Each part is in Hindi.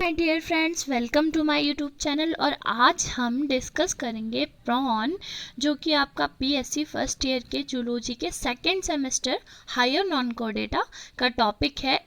My dear friends, welcome to my YouTube channel. और आज हम डिस्कस करेंगे प्रॉन, जो कि आपका पीएससी फर्स्ट ईयर के जूलॉजी के सेकेंड सेमेस्टर हायर नॉन कोडेटा का टॉपिक है।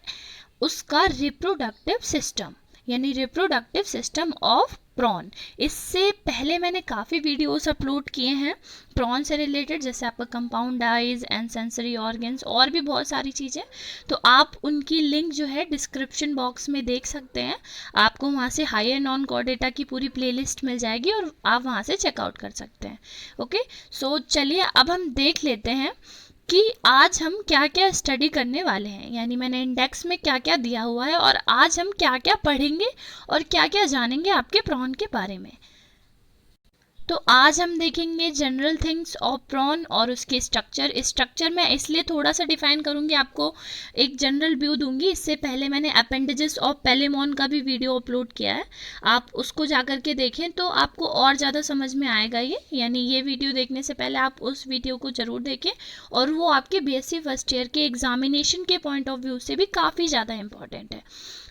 उसका रिप्रोडक्टिव सिस्टम यानी रिप्रोडक्टिव सिस्टम ऑफ प्रॉन। इससे पहले मैंने काफ़ी वीडियोस अपलोड किए हैं प्रॉन से रिलेटेड, जैसे आपका compound eyes and sensory organs और भी बहुत सारी चीज़ें। तो आप उनकी लिंक जो है डिस्क्रिप्शन बॉक्स में देख सकते हैं। आपको वहाँ से हायर नॉन कोडेटा की पूरी प्लेलिस्ट मिल जाएगी और आप वहाँ से चेकआउट कर सकते हैं। ओके, सो चलिए अब हम देख लेते हैं कि आज हम क्या क्या स्टडी करने वाले हैं। यानी मैंने इंडेक्स में क्या क्या दिया हुआ है और आज हम क्या क्या पढ़ेंगे और क्या क्या जानेंगे आपके प्रॉन के बारे में। तो आज हम देखेंगे जनरल थिंग्स ऑफ प्रॉन और उसके स्ट्रक्चर मैं इसलिए थोड़ा सा डिफाइन करूंगी, आपको एक जनरल व्यू दूंगी। इससे पहले मैंने अपेंडेजेस ऑफ पेलेमोन का भी वीडियो अपलोड किया है, आप उसको जाकर के देखें तो आपको और ज़्यादा समझ में आएगा ये। यानी ये वीडियो देखने से पहले आप उस वीडियो को ज़रूर देखें, और वो आपके बीएससी फर्स्ट ईयर के एग्जामिनेशन के पॉइंट ऑफ व्यू से भी काफ़ी ज़्यादा इंपॉर्टेंट है।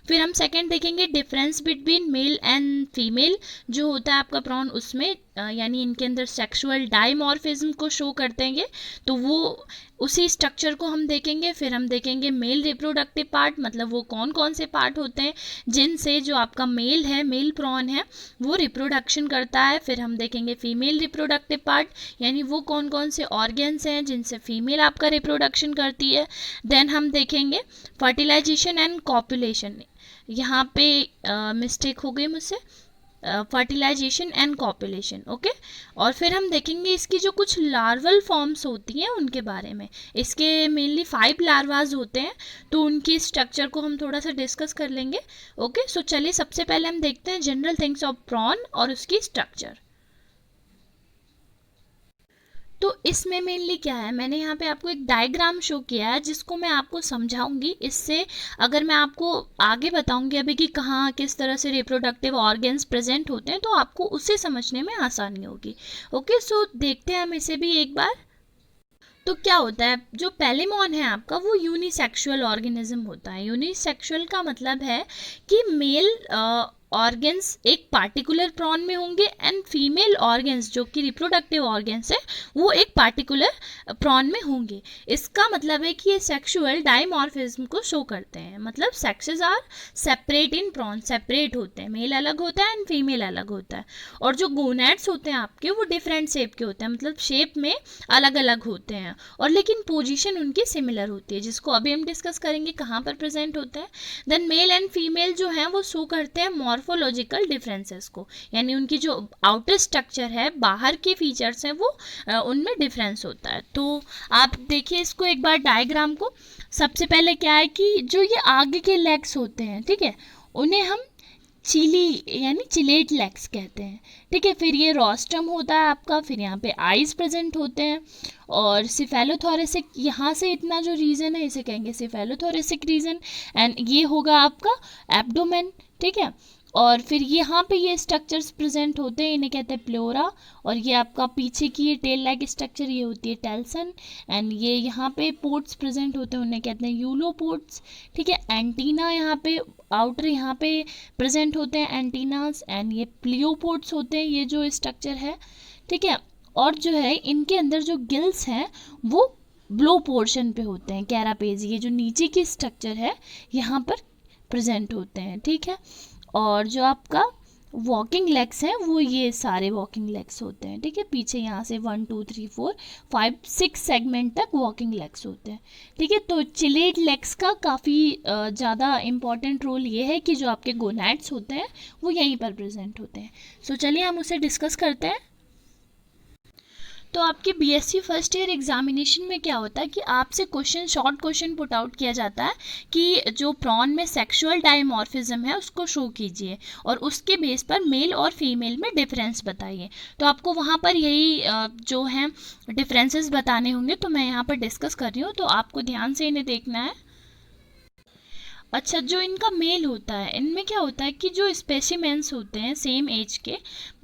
फिर हम सेकंड देखेंगे difference between male and female जो होता है आपका प्रॉन, उसमें यानी इनके अंदर सेक्सुअल डाइमॉर्फिज्म को शो करते हैं, तो वो उसी स्ट्रक्चर को हम देखेंगे। फिर हम देखेंगे मेल रिप्रोडक्टिव पार्ट, मतलब वो कौन कौन से पार्ट होते हैं जिनसे जो आपका मेल है, मेल प्रॉन है, वो रिप्रोडक्शन करता है। फिर हम देखेंगे फीमेल रिप्रोडक्टिव पार्ट, यानी वो कौन कौन से ऑर्गन्स हैं जिनसे फीमेल आपका रिप्रोडक्शन करती है। देन हम देखेंगे फर्टिलाइजेशन एंड कॉपुलेशन, यहाँ पे मिस्टेक हो गई मुझसे, फर्टिलाइजेशन एंड कॉपुलेशन। ओके, और फिर हम देखेंगे इसकी जो कुछ लार्वल फॉर्म्स होती हैं उनके बारे में। इसके मेनली 5 लार्वाज होते हैं, तो उनकी स्ट्रक्चर को हम थोड़ा सा डिस्कस कर लेंगे। ओके, सो चलिए सबसे पहले हम देखते हैं जनरल थिंग्स ऑफ प्रॉन और उसकी स्ट्रक्चर। तो इसमें मेनली क्या है, मैंने यहाँ पे आपको एक डायग्राम शो किया है जिसको मैं आपको समझाऊंगी। इससे अगर मैं आपको आगे बताऊंगी अभी कि कहाँ किस तरह से रिप्रोडक्टिव ऑर्गन्स प्रेजेंट होते हैं, तो आपको उसे समझने में आसानी होगी। ओके, सो देखते हैं हम इसे भी एक बार। तो क्या होता है, जो पेलेमोन है आपका वो यूनिसेक्सुअल ऑर्गेनिज्म होता है। यूनिसेक्सुअल का मतलब है कि मेल ऑर्गन्स एक पार्टिकुलर प्रॉन में होंगे एंड फीमेल ऑर्गन्स जो कि रिप्रोडक्टिव ऑर्गन्स है वो एक पार्टिकुलर प्रॉन में होंगे। इसका मतलब है कि ये सेक्सुअल डाइमॉर्फिज्म को शो करते हैं, मतलब sexes are separate in prawn, separate होते हैं, मेल अलग होता है एंड फीमेल अलग होता है। और जो गोनैड्स होते हैं आपके वो डिफरेंट शेप के होते हैं, मतलब शेप में अलग अलग होते हैं, और लेकिन पोजीशन उनकी सिमिलर होती है, जिसको अभी हम डिस्कस करेंगे कहाँ पर प्रेजेंट होते हैं। देन मेल एंड फीमेल जो हैं वो शो करते हैं मॉर्फोलॉजिकल डिफरेंसेस को, यानी उनकी जो आउटर स्ट्रक्चर है, बाहर के फीचर्स हैं, वो उनमें डिफरेंस होता है। तो आप देखिए इसको एक बार डायग्राम को। सबसे पहले क्या है कि जो ये आगे के लेग्स होते हैं, ठीक है, उन्हें हम चिली यानी चिलेट लेग्स कहते हैं। ठीक है, फिर ये रोस्ट्रम होता है आपका, फिर यहाँ पे आइज प्रेजेंट होते हैं, और सिफेलोथोरेसिक, यहाँ से इतना जो रीजन है इसे कहेंगे सिफेलोथोरेसिक रीजन, एंड ये होगा आपका एब्डोमेन। ठीक है, और फिर यहाँ पे ये स्ट्रक्चर्स प्रेजेंट होते हैं, इन्हें कहते हैं प्लोरा। और ये आपका पीछे की ये टेल लाइक स्ट्रक्चर ये होती है टेल्सन, एंड ये यहाँ पे पोर्ट्स प्रेजेंट होते हैं, उन्हें कहते हैं यूलोपोर्ट्स। ठीक है, एंटीना यहाँ पे आउटर यहाँ पे प्रेजेंट होते हैं एंटीनास, एंड ये प्लियोपोर्ट्स होते हैं, ये जो स्ट्रक्चर है। ठीक है, और जो है इनके अंदर जो गिल्स हैं वो ब्लो पोर्शन पे होते हैं, कैरापेज, ये जो नीचे की स्ट्रक्चर है यहाँ पर प्रेजेंट होते हैं। ठीक है, और जो आपका वॉकिंग लेग्स हैं वो ये सारे वॉकिंग लेग्स होते हैं। ठीक है, पीछे यहाँ से 1 2 3 4 5 6 सेगमेंट तक वॉकिंग लेग्स होते हैं। ठीक है, तो चिलेट लेग्स का काफ़ी ज़्यादा इम्पॉर्टेंट रोल ये है कि जो आपके गोनैड्स होते हैं वो यहीं पर प्रेजेंट होते हैं। सो चलिए हम उसे डिस्कस करते हैं। तो आपके बीएससी फर्स्ट ईयर एग्जामिनेशन में क्या होता है कि आपसे question, short question put out किया जाता है कि जो प्रॉन में सेक्सुअल डाइमॉर्फिज्म है उसको शो कीजिए, और उसके बेस पर मेल और फीमेल में डिफरेंस बताइए। तो आपको वहाँ पर यही जो है डिफरेंसेस बताने होंगे, तो मैं यहाँ पर डिस्कस कर रही हूँ, तो आपको ध्यान से इन्हें देखना है। अच्छा, जो इनका मेल होता है, इनमें क्या होता है कि जो स्पेसिमेंस होते हैं सेम एज के,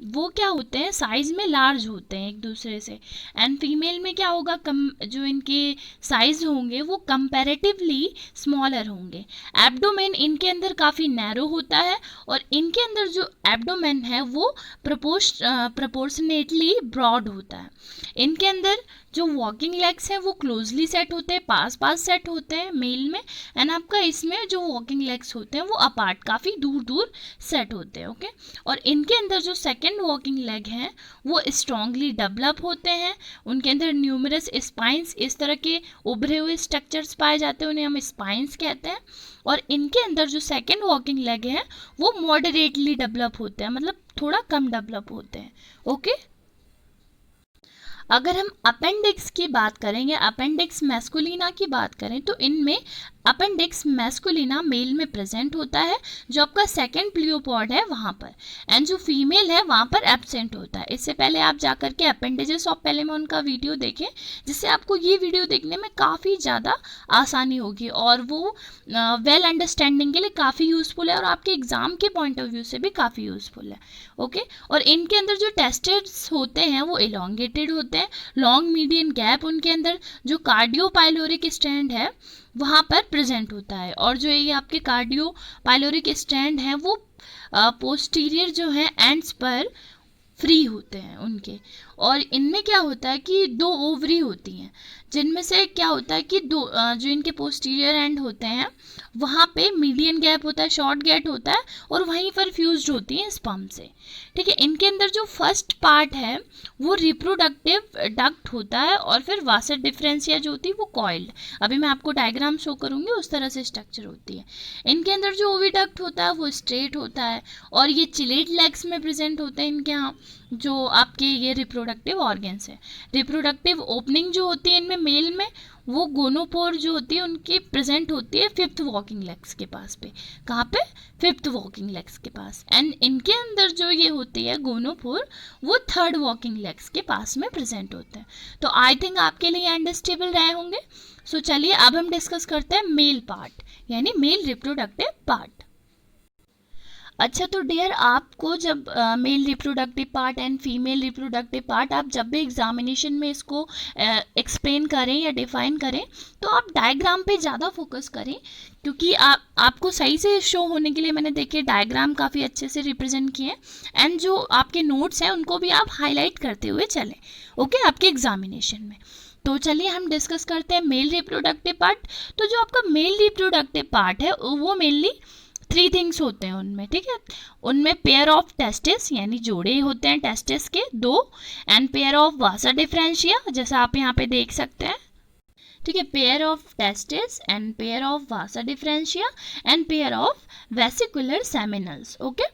वो क्या होते हैं, साइज में लार्ज होते हैं एक दूसरे से। एंड फीमेल में क्या होगा, कम जो इनके साइज होंगे वो कंपैरेटिवली स्मॉलर होंगे। एब्डोमेन इनके अंदर काफ़ी नैरो होता है, और इनके अंदर जो एब्डोमेन है वो प्रपोर्शनेटली ब्रॉड होता है। इनके अंदर जो वॉकिंग लेग्स हैं वो क्लोजली सेट होते हैं, पास पास सेट होते हैं मेल में। एंड आपका इसमें जो वॉकिंग लेग्स होते हैं वो अपार्ट, काफ़ी दूर दूर सेट होते हैं। ओके, और इनके अंदर जो सेकंड वॉकिंग लेग हैं वो स्ट्रांगली डेवलप होते हैं। उनके अंदर न्यूमरस स्पाइंस, इस तरह के उभरे हुए स्ट्रक्चर्स पाए जाते हैं, उन्हें हम स्पाइंस कहते हैं। और इनके अंदर जो सेकंड वॉकिंग लेग हैं वो मॉडरेटली डेवलप होते हैं, मतलब थोड़ा कम डेवलप होते हैं। ओके, अगर हम अपेंडिक्स की बात करें या अपेंडिक्स मैस्कुलिना की बात करें, तो इनमें अपेंडिक्स मैस्कुलिना मेल में प्रेजेंट होता है, जो आपका सेकंड प्लियोपॉड है वहाँ पर, एंड जो फीमेल है वहाँ पर एब्सेंट होता है। इससे पहले आप जाकर के अपेंडेजेस ऑफ पेलेमोन का वीडियो देखें, जिससे आपको ये वीडियो देखने में काफ़ी ज़्यादा आसानी होगी, और वो वेल अंडरस्टैंडिंग के लिए काफ़ी यूज़फुल है, और आपके एग्ज़ाम के पॉइंट ऑफ व्यू से भी काफ़ी यूज़फुल है। ओके, और इनके अंदर जो टेस्टेड्स होते हैं वो इलोंगेटेड होते हैं, लॉन्ग मीडियन गैप उनके अंदर जो कार्डियो पाइलोरिक स्टैंड है वहाँ पर प्रेजेंट होता है, और जो ये आपके कार्डियो पाइलोरिक स्टैंड है वो पोस्टीरियर जो है एंड्स पर फ्री होते हैं उनके। और इनमें क्या होता है कि दो ओवरी होती हैं, जिनमें से क्या होता है कि दो जो इनके पोस्टीरियर एंड होते हैं वहाँ पे मीडियन गैप होता है, शॉर्ट गैप होता है, और वहीं पर फ्यूज्ड होती हैं स्पर्म से। ठीक है, इनके अंदर जो फर्स्ट पार्ट है वो रिप्रोडक्टिव डक्ट होता है, और फिर वासर डिफरेंशिया जो होती है वो कॉइल्ड, अभी मैं आपको डायग्राम शो करूँगी उस तरह से स्ट्रक्चर होती है। इनके अंदर जो ओविडक्ट होता है वो स्ट्रेट होता है, और ये चिलेट लेग्स में प्रेजेंट होते हैं इनके यहाँ, जो आपके ये रिप्रोडक्टिव ऑर्गन्स है। रिप्रोडक्टिव ओपनिंग जो होती है इनमें मेल में, वो गोनोपोर जो होती है उनकी प्रेजेंट होती है फिफ्थ वॉकिंग लेग्स के पास पे। कहाँ पे? फिफ्थ वॉकिंग लेग्स के पास। एंड इनके अंदर जो ये होती है गोनोपोर, वो थर्ड वॉकिंग लेग्स के पास में प्रेजेंट होते हैं। तो आई थिंक आपके लिए अंडरस्टेबल रहे होंगे। सो चलिए अब हम डिस्कस करते हैं मेल पार्ट, यानी मेल रिप्रोडक्टिव पार्ट। अच्छा, तो डियर आपको जब male reproductive part and female reproductive part, आप जब भी एग्जामिनेशन में इसको एक्सप्लेन करें या डिफाइन करें, तो आप डायग्राम पे ज़्यादा फोकस करें, क्योंकि आपको सही से शो होने के लिए मैंने देखिए डायग्राम काफ़ी अच्छे से रिप्रेजेंट किए, एंड जो आपके नोट्स हैं उनको भी आप हाईलाइट करते हुए चलें, ओके, आपके एग्जामिनेशन में। तो चलिए हम डिस्कस करते हैं मेल रिप्रोडक्टिव पार्ट। तो जो आपका मेल रिप्रोडक्टिव पार्ट है वो मेनली 3 थिंग्स होते हैं उनमें, ठीक है। उनमें पेयर ऑफ टेस्टिस, यानी जोड़े होते हैं टेस्टिस के 2, and pair of vasa deferentia, जैसा आप यहाँ पे देख सकते हैं, ठीक है। Pair of testis and pair of vasa deferentia and pair of vesicular seminals. Okay,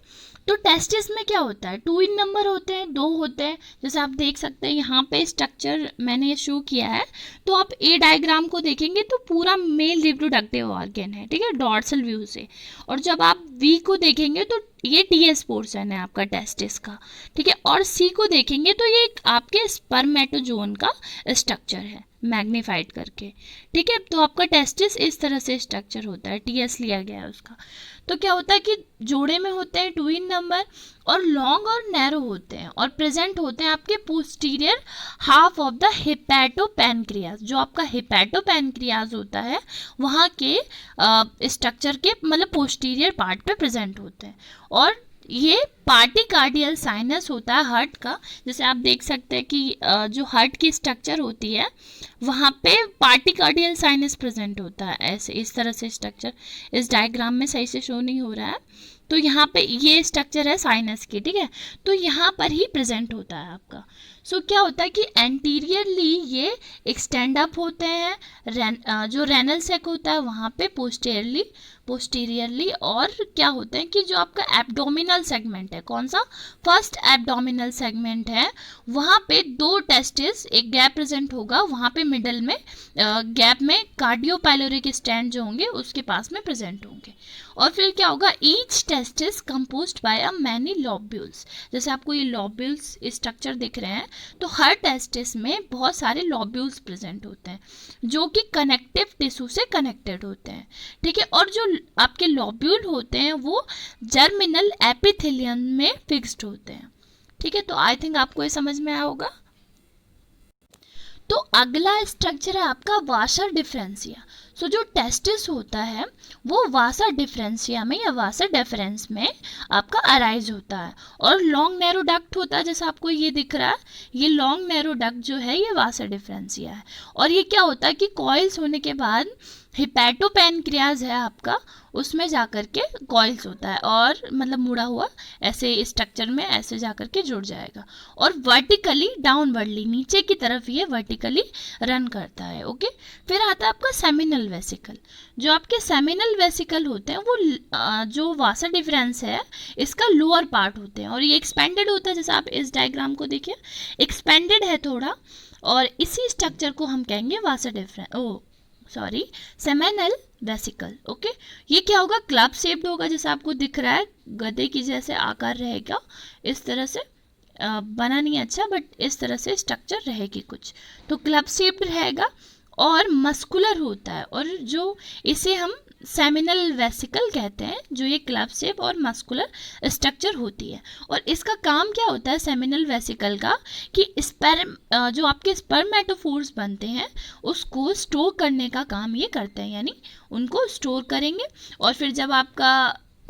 तो टेस्टिस में क्या होता है, 2 इन नंबर होते हैं, 2 होते हैं, जैसे आप देख सकते हैं यहाँ पे स्ट्रक्चर मैंने शो किया है। तो आप ए डायग्राम को देखेंगे तो पूरा मेल रिप्रोडक्टिव ऑर्गन है, ठीक है, डॉर्सल व्यू से। और जब आप वी को देखेंगे तो ये टीएस पोर्शन है आपका टेस्टिस का, ठीक है। और सी को देखेंगे तो ये आपके स्पर्मेटोजोन का स्ट्रक्चर है मैग्नीफाइड करके, ठीक है। तो आपका टेस्टिस इस तरह से स्ट्रक्चर होता है, टीएस लिया गया है उसका। तो क्या होता है कि जोड़े में होते हैं 2 इन नंबर, और लॉन्ग और नैरो होते हैं, और प्रेजेंट होते हैं आपके पोस्टीरियर हाफ ऑफ द हिपैटोपैनक्रियाज। जो आपका हिपैटोपैनक्रियाज होता है वहाँ के स्ट्रक्चर के मतलब पोस्टीरियर पार्ट पे प्रेजेंट होते हैं। और ये पार्टिकार्डियल साइनस होता है हार्ट का, जैसे आप देख सकते हैं कि जो हार्ट की स्ट्रक्चर होती है वहाँ पे पार्टिकार्डियल साइनस प्रेजेंट होता है, ऐसे इस तरह से स्ट्रक्चर इस डायग्राम में सही से शो नहीं हो रहा है। तो यहाँ पे ये स्ट्रक्चर है साइनस की, ठीक है, तो यहाँ पर ही प्रेजेंट होता है आपका। सो क्या होता है कि एंटीरियरली ये एक्सटेंड अप होते हैं, जो रेनल सेक होता है वहाँ पे पोस्टीरियरली। और क्या होते हैं कि जो आपका एब्डोमिनल सेगमेंट है, कौन सा, फर्स्ट एब्डोमिनल सेगमेंट है, वहाँ पे 2 टेस्टिस, एक गैप प्रेजेंट होगा वहाँ पे मिडल में, गैप में कार्डियोपाइलोरिक स्टैंड जो होंगे उसके पास में प्रेजेंट होंगे। और फिर क्या होगा, each testis composed by a many lobules, जैसे आपको ये लॉब्यूल्स स्ट्रक्चर दिख रहे हैं, तो हर टेस्टिस में बहुत सारे लॉब्यूल्स प्रेजेंट होते हैं जो कि कनेक्टिव टिश्यू से कनेक्टेड होते हैं, ठीक है। और जो आपके लॉब्यूल होते हैं वो जर्मिनल एपिथेलियम में फिक्स्ड होते हैं, ठीक है। तो आई थिंक आपको ये समझ में आया होगा। तो अगला स्ट्रक्चर है आपका वासा डिफरेंशिया। सो जो टेस्टिस होता है वो वासा डिफरेंशिया में या वासा डिफरेंस में आपका अराइज होता है, और लॉन्ग नैरो डक्ट होता है, जैसा आपको ये दिख रहा है, ये लॉन्ग नैरो डक्ट जो है ये वासा डिफरेंशिया है। और ये क्या होता है कि कॉइल्स होने के बाद हिपैटोपैनक्रियाज है आपका, उसमें जाकर के कॉइल्स होता है और मतलब मुड़ा हुआ ऐसे स्ट्रक्चर में ऐसे जाकर के जुड़ जाएगा, और वर्टिकली डाउनवर्डली नीचे की तरफ ये वर्टिकली रन करता है, ओके। फिर आता है आपका सेमिनल वेसिकल। जो आपके सेमिनल वेसिकल होते हैं वो जो वासा डिफरेंस है इसका लोअर पार्ट होते हैं, और ये एक्सपेंडेड होता है, जैसे आप इस डायग्राम को देखिए एक्सपेंडेड है थोड़ा, और इसी स्ट्रक्चर को हम कहेंगे वासा डिफरेंस सेमिनल वेसिकल, ओके। ये क्या होगा, क्लब शेप्ड होगा, जैसे आपको दिख रहा है गधे की जैसे आकार रहेगा, इस तरह से बना नहीं अच्छा बट इस तरह से स्ट्रक्चर रहेगी कुछ, तो क्लब शेप्ड रहेगा और मस्कुलर होता है, और जो इसे हम सेमिनल वेसिकल कहते हैं, जो ये क्लब शेप और मस्कुलर स्ट्रक्चर होती है। और इसका काम क्या होता है सेमिनल वेसिकल का, कि स्पर्म जो आपके स्पर्मेटोफोर्स बनते हैं उसको स्टोर करने का काम ये करते हैं, यानी उनको स्टोर करेंगे, और फिर जब आपका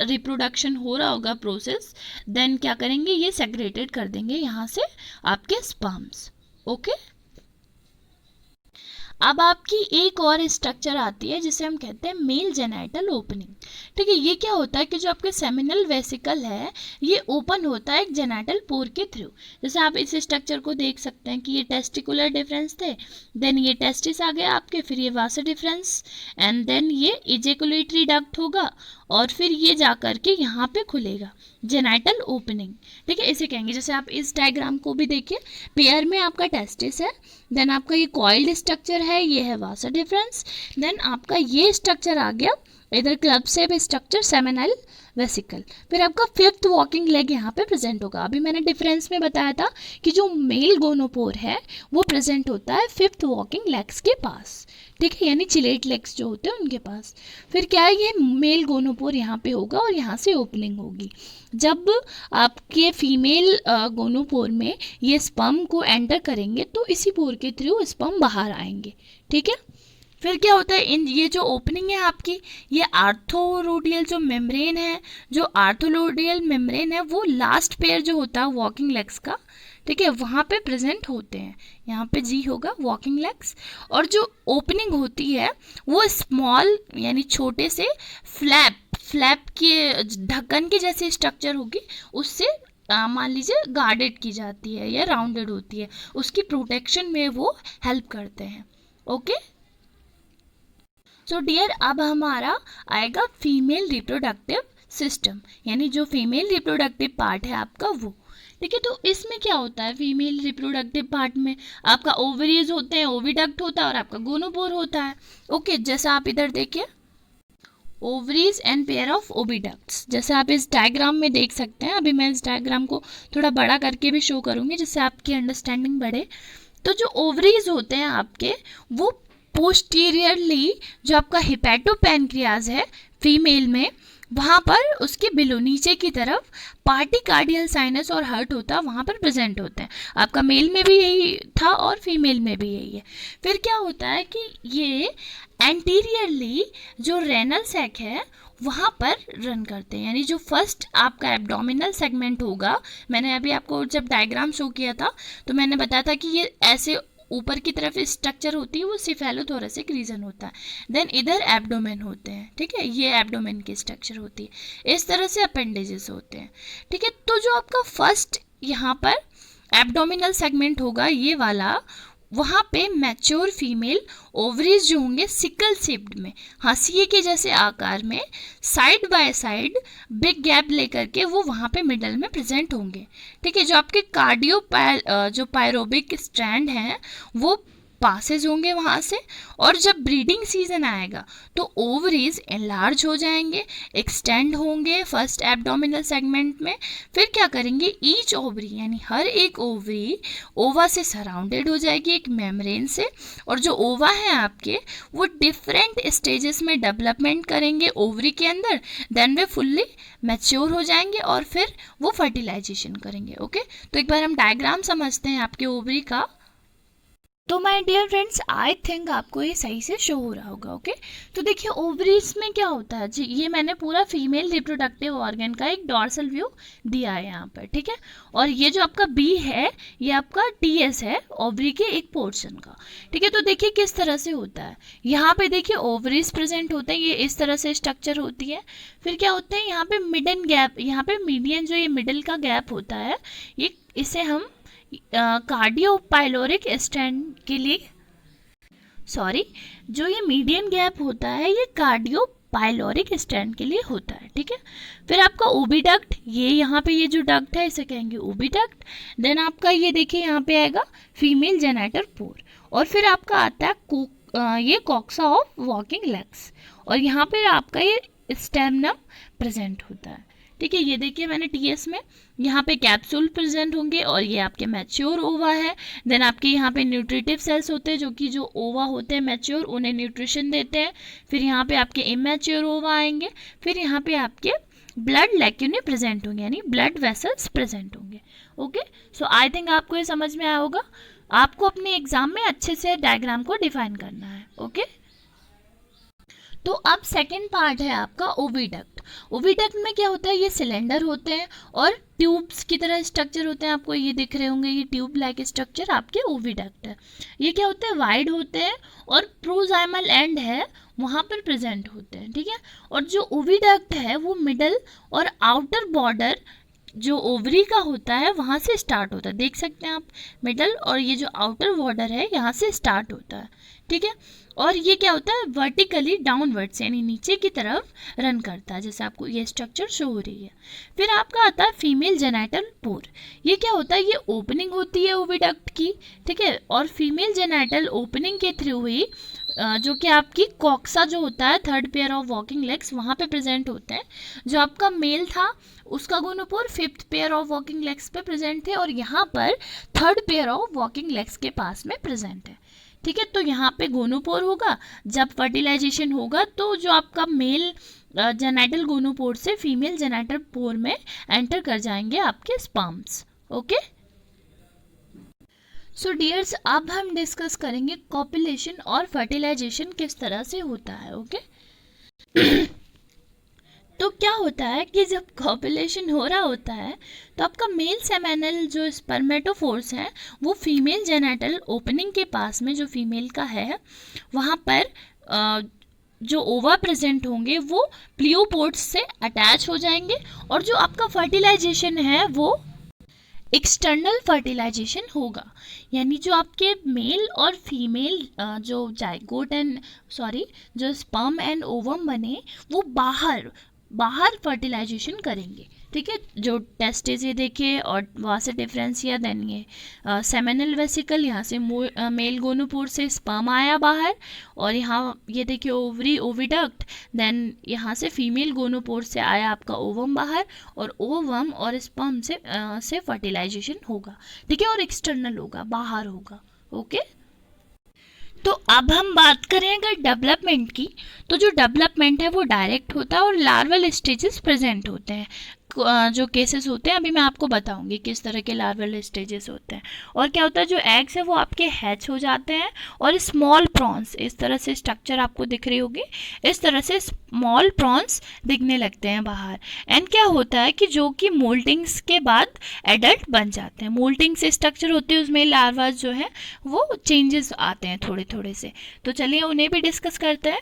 रिप्रोडक्शन हो रहा होगा प्रोसेस, देन क्या करेंगे, ये सेग्रेटेड कर देंगे यहाँ से आपके स्पर्म्स, ओके। अब आपकी एक और स्ट्रक्चर आती है जिसे हम कहते हैं मेल जेनाइटल ओपनिंग, ठीक है। ये क्या होता है कि जो आपके सेमिनल वेसिकल है ये ओपन होता है एक जेनाइटल पोर के थ्रू, जैसे आप इस स्ट्रक्चर को देख सकते हैं कि ये टेस्टिकुलर डिफरेंस थे, देन ये टेस्टिस आ गया आपके, फिर ये वासा डिफरेंस, एंड देन ये इजेकुलेटरी डक्ट होगा, और फिर ये जा कर के यहाँ पे खुलेगा जेनाइटल ओपनिंग, ठीक है, इसे कहेंगे। जैसे आप इस डायग्राम को भी देखिए, पेयर में आपका टेस्टिस है, देन आपका ये कॉइल्ड स्ट्रक्चर है, ये है वासा डिफरेंस, देन आपका ये स्ट्रक्चर आ गया इधर club shape structure seminal vesicle, फिर आपका फिफ्थ वॉकिंग लेग यहाँ पे प्रेजेंट होगा। अभी मैंने डिफरेंस में बताया था कि जो मेल गोनोपोर है वो प्रेजेंट होता है फिफ्थ वॉकिंग लेग्स के पास, ठीक है, यानी चिलेट लेग्स जो होते हैं उनके पास। फिर क्या है, ये मेल गोनोपोर यहाँ पे होगा और यहाँ से ओपनिंग होगी। जब आपके फीमेल गोनोपोर में ये स्पर्म को एंटर करेंगे तो इसी पोर के थ्रू स्पर्म बाहर आएंगे, ठीक है। फिर क्या होता है, इन ये जो ओपनिंग है आपकी, ये आर्थोरोडियल जो मेम्ब्रेन है, जो आर्थोरोडियल मेम्ब्रेन है वो लास्ट पेयर जो होता है वॉकिंग लेग्स का, ठीक है, वहाँ पे प्रेजेंट होते हैं, यहाँ पे जी होगा वॉकिंग लेग्स, और जो ओपनिंग होती है वो स्मॉल यानी छोटे से फ्लैप के ढक्कन की जैसी स्ट्रक्चर होगी, उससे मान लीजिए गार्डेड की जाती है या राउंडेड होती है, उसकी प्रोटेक्शन में वो हेल्प करते हैं, ओके। सो डियर, अब हमारा आएगा फीमेल रिप्रोडक्टिव सिस्टम, यानी जो फीमेल रिप्रोडक्टिव पार्ट है आपका वो, ठीक है। तो इसमें क्या होता है, फीमेल रिप्रोडक्टिव पार्ट में आपका ओवरीज होते हैं, ओविडक्ट होता है और आपका गोनोपोर होता है, ओके। जैसा आप इधर देखिए ovaries and pair of oviducts, जैसे आप इस डायग्राम में देख सकते हैं। अभी मैं इस डायग्राम को थोड़ा बड़ा करके भी शो करूँगी जिससे आपकी अंडरस्टैंडिंग बढ़े। तो जो ओवरीज होते हैं आपके वो पोस्टीरियरली जो आपका हिपैटोपैनक्रियाज है फीमेल में, वहाँ पर उसके बिलो नीचे की तरफ पार्टिकार्डियल साइनस और हर्ट होता है, वहाँ पर प्रेजेंट होते हैं। आपका मेल में भी यही था और फीमेल में भी यही है। फिर क्या होता है कि ये एंटीरियरली जो रेनल सैक है वहाँ पर रन करते हैं, यानी जो फर्स्ट आपका एब्डोमिनल सेगमेंट होगा, मैंने अभी आपको जब डायग्राम शो किया था तो मैंने बताया था कि ये ऐसे ऊपर की तरफ स्ट्रक्चर होती है वो सिफेलोथोरेसिक रीजन होता है, देन इधर एब्डोमेन होते हैं, ठीक है, ये एब्डोमेन की स्ट्रक्चर होती है, इस तरह से अपेंडेजेस होते हैं, ठीक है। तो जो आपका फर्स्ट यहाँ पर एब्डोमिनल सेगमेंट होगा ये वाला, वहाँ पे मैच्योर फीमेल ओवरीज जो होंगे सिकल शेप्ड में, हाशिए के जैसे आकार में, side by side big gap लेकर के वो वहाँ पे मिडल में प्रेजेंट होंगे, ठीक है। जो आपके जो पायरोबिक स्ट्रैंड हैं वो पासेज होंगे वहाँ से, और जब ब्रीडिंग सीजन आएगा तो ओवरीज एनलार्ज हो जाएंगे, एक्सटेंड होंगे फर्स्ट एब्डोमिनल सेगमेंट में। फिर क्या करेंगे, ईच ओवरी यानी हर एक ओवरी ओवा से सराउंडेड हो जाएगी एक मेम्ब्रेन से, और जो ओवा है आपके वो डिफरेंट स्टेजेस में डेवलपमेंट करेंगे ओवरी के अंदर, देन वे फुल्ली मैच्योर हो जाएंगे और फिर वो फर्टिलाइजेशन करेंगे। ओके, तो एक बार हम डायग्राम समझते हैं आपके ओवरी का। तो my dear friends, I think आपको ये सही से शो हो रहा होगा। ओके, तो देखिए ओवरीज में क्या होता है जी, ये मैंने पूरा फीमेल रिप्रोडक्टिव ऑर्गन का एक डॉर्सल व्यू दिया है यहाँ पर, ठीक है। और ये जो आपका बी है ये आपका टीएस है ओवरी के एक पोर्शन का, ठीक है। तो देखिए किस तरह से होता है, यहाँ पे देखिए ओवरीज प्रेजेंट होते हैं, ये इस तरह से स्ट्रक्चर होती है। फिर क्या होता है, यहाँ पे मिडन गैप, यहाँ पे मीडियन जो ये मिडल का गैप होता है, ये इसे हम कार्डियोपाइलोरिक स्टेंट के लिए, सॉरी, जो ये मीडियन गैप होता है ये कार्डियोपाइलोरिक स्टेंट के लिए होता है, ठीक है। फिर आपका ओबिडक्ट, ये यहाँ पे ये जो डक्ट है इसे कहेंगे ओबिडक्ट। देन आपका ये देखिए यहाँ पे आएगा फीमेल जेनेटर पोर, और फिर आपका आता है ये कॉक्सा ऑफ वॉकिंग लेग्स, और यहाँ पे आपका ये स्टेमनम प्रेजेंट होता है, ठीक है। ये देखिए मैंने टीएस में यहाँ पे कैप्सूल प्रेजेंट होंगे, और ये आपके मैच्योर ओवा है। देन आपके यहाँ पे न्यूट्रिटिव सेल्स होते हैं, जो कि जो ओवा होते हैं मैच्योर उन्हें न्यूट्रिशन देते हैं। फिर यहाँ पे आपके इमैच्योर ओवा आएंगे। फिर यहाँ पे आपके ब्लड लैक्यूने प्रेजेंट होंगे, यानी ब्लड वेसल्स प्रेजेंट होंगे। ओके, सो आई थिंक आपको ये समझ में आया होगा। आपको अपने एग्जाम में अच्छे से डायग्राम को डिफाइन करना है। ओके, तो अब सेकेंड पार्ट है आपका ओविडक्ट। ओविडक्ट में क्या होता है, ये सिलेंडर होते हैं और ट्यूब्स की तरह स्ट्रक्चर होते हैं, आपको ये दिख रहे होंगे, ये ट्यूब लाइक स्ट्रक्चर आपके ओविडक्ट है। ये क्या होते हैं, वाइड होते हैं और प्रोजाइमल एंड है वहाँ पर प्रेजेंट होते हैं, ठीक है। और जो ओविडक्ट है वो मिडल और आउटर बॉर्डर जो ओवरी का होता है वहाँ से स्टार्ट होता है, देख सकते हैं आप, मिडल और ये जो आउटर बॉर्डर है यहाँ से स्टार्ट होता है, ठीक है। और ये क्या होता है, वर्टिकली डाउनवर्ड्स यानी नीचे की तरफ रन करता है, जैसे आपको ये स्ट्रक्चर शो हो रही है। फिर आपका आता है फीमेल जेनाइटल पोर। ये क्या होता है, ये ओपनिंग होती है ओविडक्ट की, ठीक है। और फीमेल जेनाइटल ओपनिंग के थ्रू ही जो कि आपकी कॉक्सा जो होता है, third pair of walking legs वहाँ पे प्रेजेंट होते हैं। जो आपका मेल था उसका gonopore fifth pair of walking legs पे प्रेजेंट थे, और यहाँ पर third pair of walking legs के पास में प्रेजेंट है, ठीक है। तो यहाँ पे गोनोपोर होगा, जब फर्टिलाइजेशन होगा तो जो आपका मेल जेनाइटल गोनोपोर से फीमेल जेनाइटल पोर में एंटर कर जाएंगे आपके स्पर्म्स। ओके, सो डियर्स, अब हम डिस्कस करेंगे कॉपुलेशन और फर्टिलाइजेशन किस तरह से होता है। ओके तो क्या होता है कि जब कॉपुलेशन हो रहा होता है तो आपका मेल सेमेनल जो स्पर्मेटोफोर्स है वो फीमेल जेनाइटल ओपनिंग के पास में जो फीमेल का है वहाँ पर जो ओवा प्रेजेंट होंगे वो प्लियोपोड्स से अटैच हो जाएंगे, और जो आपका फर्टिलाइजेशन है वो एक्सटर्नल फर्टिलाइजेशन होगा, यानी जो आपके मेल और फीमेल जो जाइगोट एंड जो स्पर्म एंड ओवम बने वो बाहर फर्टिलाइजेशन करेंगे, ठीक है। जो टेस्टिस ये देखिए और वहाँ से डिफरेंशिया, देन ये सेमिनल वेसिकल, यहाँ से मेल गोनोपोर से स्पर्म आया बाहर, और यहाँ ये देखिए ओवरी ओविडक्ट, देन यहाँ से फीमेल गोनोपोर से आया आपका ओवम बाहर, और ओवम और स्पर्म से फर्टिलाइजेशन होगा, ठीक है। और एक्सटर्नल होगा, बाहर होगा। ओके, तो अब हम बात करें अगर डेवलपमेंट की, तो जो डेवलपमेंट है वो डायरेक्ट होता है और लार्वल स्टेजेस प्रेजेंट होते हैं। जो केसेस होते हैं अभी मैं आपको बताऊंगी किस तरह के लार्वल स्टेजेस होते हैं। और क्या होता है, जो एग्स है वो आपके हैच हो जाते हैं, और स्मॉल प्रॉन्स, इस तरह से स्ट्रक्चर आपको दिख रही होगी, इस तरह से स्मॉल प्रॉन्स दिखने लगते हैं बाहर। एंड क्या होता है कि जो कि मोल्टिंग्स के बाद एडल्ट बन जाते हैं, मोल्टिंग से स्ट्रक्चर होते हैं उसमें लार्वा जो है वो चेंजेस आते हैं थोड़े थोड़े से। तो चलिए उन्हें भी डिस्कस करते हैं।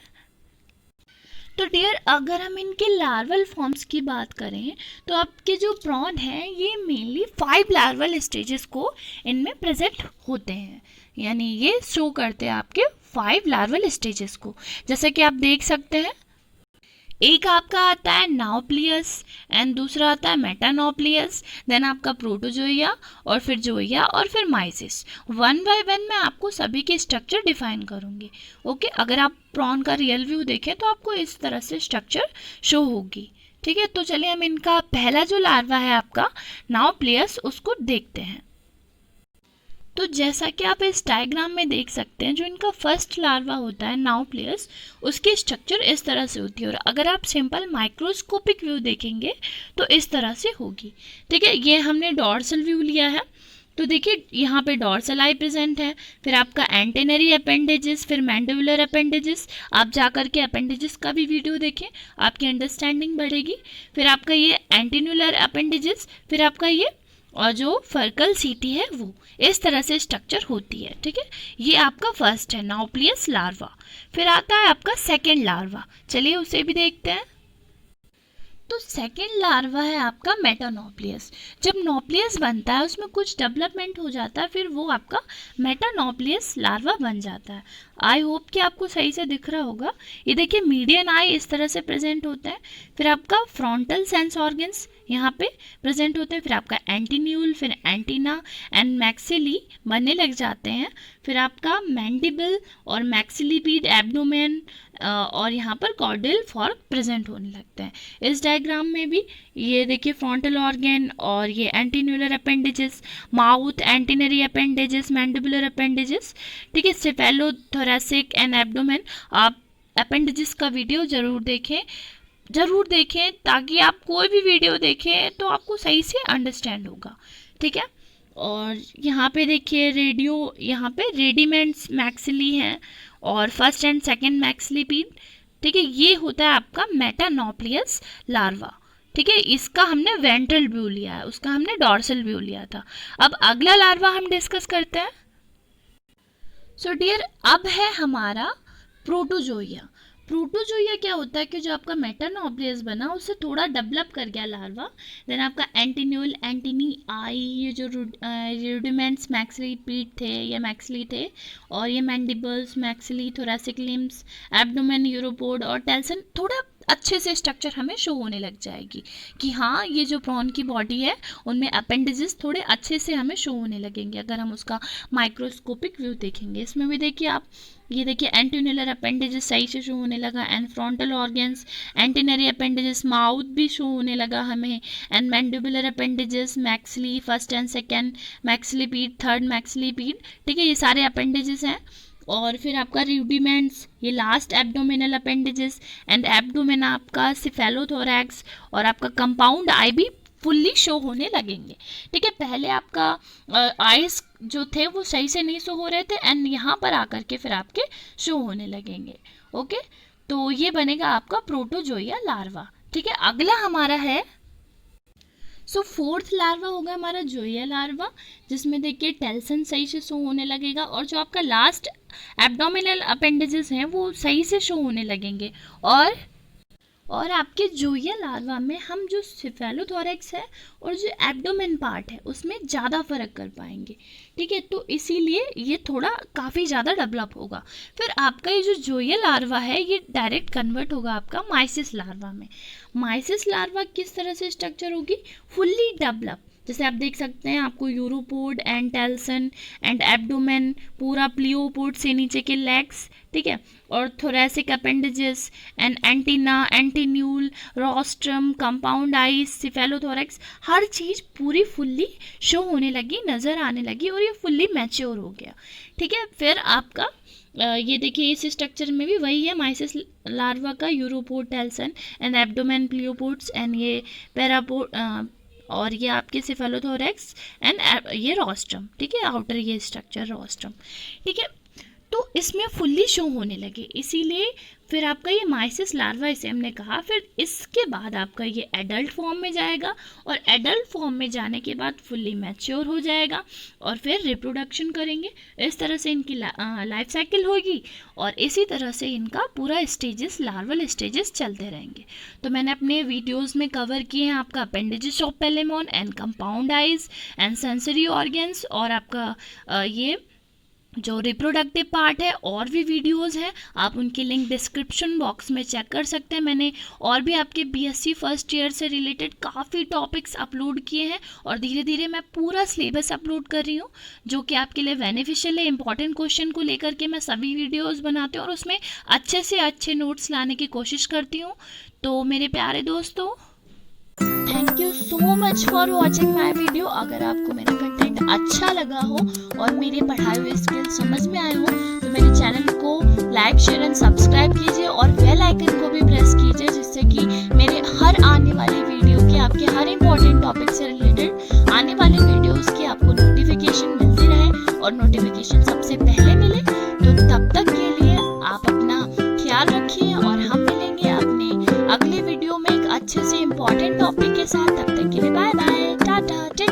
तो डियर, अगर हम इनके लार्वल फॉर्म्स की बात करें तो आपके जो प्रॉन हैं ये मेनली 5 लार्वल स्टेजेस को इनमें प्रेजेंट होते हैं, यानी ये शो करते हैं आपके 5 लार्वल स्टेजेस को, जैसे कि आप देख सकते हैं एक आपका आता है नाउप्लियस एंड दूसरा आता है मेटानोप्लियस, देन आपका प्रोटोजोइया और फिर जोइया और फिर माइसिस। वन बाय वन मैं आपको सभी के स्ट्रक्चर डिफाइन करूँगी। ओके, अगर आप प्रॉन का रियल व्यू देखें तो आपको इस तरह से स्ट्रक्चर शो होगी। ठीक है, तो चलिए हम इनका पहला जो लार्वा है आपका नाउप्लियस उसको देखते हैं। तो जैसा कि आप इस डायग्राम में देख सकते हैं, जो इनका फर्स्ट लार्वा होता है नाउप्लियस, उसकी स्ट्रक्चर इस तरह से होती है और अगर आप सिंपल माइक्रोस्कोपिक व्यू देखेंगे तो इस तरह से होगी। ठीक है, ये हमने डॉर्सल व्यू लिया है। तो देखिए यहाँ पे डॉर्सल आई प्रेजेंट है, फिर आपका एंटेनरी अपेंडेजेस, फिर मैंडिबुलर अपेंडेजेस। आप जा कर के अपेंडेजेस का भी वीडियो देखें, आपकी अंडरस्टैंडिंग बढ़ेगी। फिर आपका ये एंटिन्यूलर अपेंडेजेस, फिर आपका ये और जो फर्कल सीटी है वो, इस तरह से स्ट्रक्चर होती है। ठीक है, ये आपका फर्स्ट है नाउप्लियस लार्वा। फिर आता है आपका सेकेंड लार्वा, चलिए उसे भी देखते हैं। तो सेकेंड लार्वा है आपका मेटानोप्लियस। जब नोप्लियस बनता है उसमें कुछ डेवलपमेंट हो जाता है, फिर वो आपका मेटानोप्लियस लार्वा बन जाता है। आई होप कि आपको सही से दिख रहा होगा। ये देखिए मीडियन आई इस तरह से प्रेजेंट होता है, फिर आपका फ्रंटल सेंस ऑर्गन्स यहाँ पे प्रेजेंट होते हैं, फिर आपका एंटीन्यूल, फिर एंटीना एंड मैक्सिली बनने लग जाते हैं, फिर आपका मैंडिबल और मैक्सिलीपीड, एब्डोमेन और यहाँ पर कॉर्डियल फॉर्क प्रेजेंट होने लगते हैं। इस डायग्राम में भी ये देखिए फ्रंटल ऑर्गन और ये antennular appendages, mouth, antennary appendages, mandibular appendages. ठीक है, सेफेलोथोरैसिक एंड एब्डोमेन। आप अपेंडेजेस का वीडियो ज़रूर देखें ताकि आप कोई भी वीडियो देखें तो आपको सही से अंडरस्टैंड होगा। ठीक है, और यहाँ पे देखिए यहाँ पे रेडिमेंट्स मैक्सिली हैं और फर्स्ट एंड सेकंड मैक्सिलीपीड। ठीक है, ये होता है आपका मेटानोप्लियस लार्वा। ठीक है, इसका हमने वेंट्रल व्यू लिया है, उसका हमने डॉर्सल व्यू लिया था। अब अगला लार्वा हम डिस्कस करते हैं। सो डियर, अब है हमारा प्रोटोजोइया। प्रोटोजोइया क्या होता है कि जो आपका मेटानोप्लियस बना उससे थोड़ा डेवलप कर गया लार्वा, देन आपका एंटीन्यूल, एंटीनी आई, ये जो रूडिमेंट्स मैक्सिलीपीड थे या मैक्सिली थे, और ये mandibles, maxillae, thoracic limbs, abdomen, uropod और टेल्सन, थोड़ा अच्छे से स्ट्रक्चर हमें शो होने लग जाएगी कि हाँ ये जो प्रॉन की बॉडी है उनमें अपेंडेजेस थोड़े अच्छे से हमें शो होने लगेंगे अगर हम उसका माइक्रोस्कोपिक व्यू देखेंगे। इसमें भी देखिए आप, ये देखिए एंटीन्यूलर अपेंडेजेस सही से शो होने लगा, and frontal organs, antennary appendages, mouth भी शो होने लगा हमें, and mandibular appendages, maxillae, first and second maxilliped, third maxilliped. ठीक है, ये सारे अपेंडेजेस हैं। और फिर आपका रूडिमेंट्स, ये last abdominal appendages, and abdomen आपका सिफेलोथोरैक्स और आपका कंपाउंड आई भी फुल्ली शो होने लगेंगे। ठीक है, पहले आपका आइज जो थे वो सही से नहीं शो हो रहे थे एंड यहाँ पर आकर के फिर आपके शो होने लगेंगे। ओके, तो ये बनेगा आपका प्रोटोजोइया लार्वा। ठीक है, अगला हमारा है, सो फोर्थ लार्वा होगा हमारा जोइया लार्वा, जिसमें देखिए टेल्सन सही से शो होने लगेगा और जो आपका लास्ट एब्डोमिनल अपेंडेजेस हैं वो सही से शो होने लगेंगे। और आपके जोइया लार्वा में हम जो सिफेलोथोरैक्स है और जो एब्डोमेन पार्ट है उसमें ज़्यादा फर्क कर पाएंगे। ठीक है, तो इसीलिए ये थोड़ा काफ़ी ज़्यादा डेवलप होगा। फिर आपका ये जो जोइया लार्वा है ये डायरेक्ट कन्वर्ट होगा आपका माइसिस लार्वा में। माइसिस लार्वा किस तरह से स्ट्रक्चर होगी, फुल्ली डेवलप, जैसे आप देख सकते हैं आपको uropod and telson and abdomen, पूरा प्लियोपोड से नीचे के लेग्स, ठीक है, और thoracic appendages and antenna, antennule, rostrum, compound eyes, cephalothorax, हर चीज़ पूरी फुल्ली शो होने लगी, नज़र आने लगी और ये फुल्ली मैच्योर हो गया। ठीक है, फिर आपका ये देखिए इस स्ट्रक्चर में भी वही है माइसिस लार्वा का, यूरोपोड, टेल्सन एंड एब्डोमेन, प्लियोपोड्स एंड ये पैरापोड और ये आपके सिफेलोथोरैक्स एंड ये रोस्ट्रम। ठीक है, आउटर ये स्ट्रक्चर रोस्ट्रम। ठीक है, तो इसमें फुल्ली शो होने लगे, इसीलिए फिर आपका ये माइसिस लार्वा इसे हमने कहा। फिर इसके बाद आपका ये एडल्ट फॉर्म में जाएगा और एडल्ट फॉर्म में जाने के बाद फुल्ली मैच्योर हो जाएगा और फिर रिप्रोडक्शन करेंगे। इस तरह से इनकी लाइफ साइकिल होगी और इसी तरह से इनका पूरा स्टेजेस, लार्वल स्टेजेस चलते रहेंगे। तो मैंने अपने वीडियोज़ में कवर किए हैं आपका appendages of Palaemon and compound eyes and sensory organs और आपका ये जो रिप्रोडक्टिव पार्ट है और भी वीडियोस हैं, आप उनकी लिंक डिस्क्रिप्शन बॉक्स में चेक कर सकते हैं। मैंने और भी आपके बीएससी फर्स्ट ईयर से रिलेटेड काफ़ी टॉपिक्स अपलोड किए हैं और धीरे धीरे मैं पूरा सिलेबस अपलोड कर रही हूँ जो कि आपके लिए बेनिफिशियल है। इंपॉर्टेंट क्वेश्चन को लेकर के मैं सभी वीडियोस बनाती हूँ और उसमें अच्छे से अच्छे नोट्स लाने की कोशिश करती हूँ। तो मेरे प्यारे दोस्तों, thank you so much for watching my video. अगर आपको मेरा कंटेंट अच्छा लगा हो और मेरे पढ़ाए हुए स्किल समझ में आए हो तो मेरे चैनल को लाइक शेयर एंड सब्सक्राइब कीजिए और बेल आइकन को भी प्रेस कीजिए, जिससे कि मेरे हर आने वाले वीडियो की, आपके हर इंपॉर्टेंट टॉपिक से रिलेटेड आने वाले वीडियोस की आपको नोटिफिकेशन मिलती रहे और नोटिफिकेशन सबसे पहले मिले। तो तब तक के लिए आप अपना ख्याल रखिए और हम मिलेंगे अपने अगले वीडियो में एक अच्छे से इम्पोर्टेंट टॉपिक के साथ। तब तक के लिए बाय बाय, टाटा, टेक